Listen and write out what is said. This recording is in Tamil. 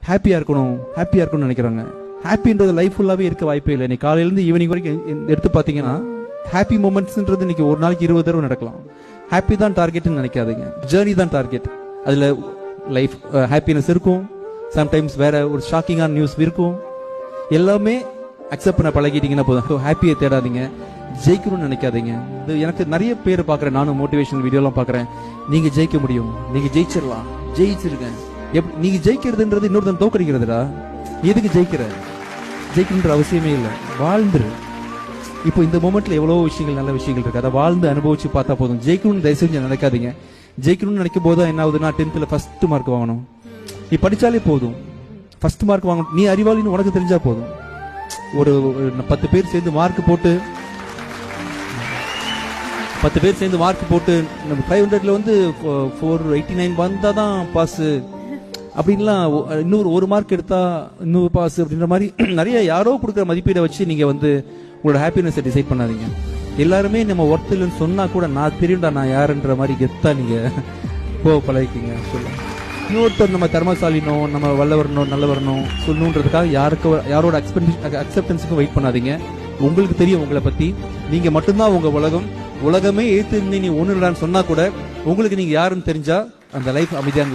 ஹாப்பியாக இருக்கணும்னு நினைக்கிறாங்க. ஹாப்பின்றது லைஃப் ஃபுல்லாகவே இருக்க வாய்ப்பே இல்லை. இன்னைக்கு காலையிலேருந்து ஈவினிங் வரைக்கும் எடுத்து பார்த்தீங்கன்னா ஹாப்பி மூமெண்ட்ஸ்ன்றது இன்னைக்கு ஒரு நாளைக்கு 20 தடவை நடக்கலாம். ஹாப்பி தான் டார்கெட்னு நினைக்காதீங்க, ஜேர்னி தான் டார்கெட். அதில் லைஃப் ஹாப்பினஸ் இருக்கும், சம்டைம்ஸ் வேற ஒரு ஷாக்கிங்கான நியூஸ் இருக்கும். எல்லாமே அக்செப்ட் பண்ண பழகிட்டீங்கன்னா போதும். ஹாப்பியை தேடாதீங்க, ஜெயிக்கணும்னு நினைக்காதீங்க. எனக்கு நிறைய பேர் பார்க்குறேன், நானும் மோட்டிவேஷனல் வீடியோலாம் பார்க்குறேன். நீங்கள் ஜெயிக்க முடியும், நீங்கள் ஜெயிச்சிடலாம், ஜெயிச்சிருக்கேன். நீங்கள் ஜெயிக்கிறதுன்றது இன்னொருத்தன் தோக்கடிக்கிறதுடா. எதுக்கு ஜெயிக்கணுன்ற அவசியமே இல்லை, வாழ்ந்துரு. இப்போ இந்த மொமெண்ட்ல எவ்வளோ விஷயங்கள், நல்ல விஷயங்கள் இருக்கு, அதை வாழ்ந்து அனுபவிச்சு பார்த்தா போதும். ஜெயிக்கணும்னு தயவு செஞ்சு நினைக்காதீங்க. ஜெயிக்கணும்னு நினைக்கும் போது என்ன ஆகுதுன்னா 10th ஃபர்ஸ்ட் மார்க் வாங்கணும். நீ படிச்சாலே போதும், ஃபர்ஸ்ட் மார்க் வாங்கணும். நீ அறிவாளின்னு உனக்கு தெரிஞ்சா போதும். ஒரு 10 பேர் சேர்ந்து மார்க் போட்டு 10 பேர் சேர்ந்து மார்க் போட்டு நம்ம 500ல வந்து 489 வந்தா தான் பாஸ் அப்படின்லாம், இன்னொரு ஒரு மார்க் எடுத்தா இன்னொரு பாஸ் அப்படின்ற மாதிரி நிறைய யாரோ கொடுக்குற மதிப்பீடை வச்சு நீங்க வந்து உங்களோட ஹாப்பினஸை டிசைட் பண்ணாதீங்க. எல்லாருமே நம்ம ஒர்த் இல்லைன்னு சொன்னா கூட நான் தெரியும்டா நான் யாருன்ற மாதிரி கெத்தா நீங்க பழகிக்கிங்க. சொல்லுங்க, இன்னொருத்தர் நம்ம திறமசாலினோ நம்ம வல்லவரனோ நல்லவரனோ சொல்லணுன்றதுக்காக யாரோட அக்செப்டன்ஸுக்கும் வெயிட் பண்ணாதீங்க. உங்களுக்கு தெரியும் உங்களை பத்தி, நீங்க மட்டும்தான் உங்க உலகமே ஏத்து நீ ஒண்ணுடான்னு சொன்னா கூட உங்களுக்கு நீங்க யாருன்னு தெரிஞ்சா அந்த லைஃப் அமைதியான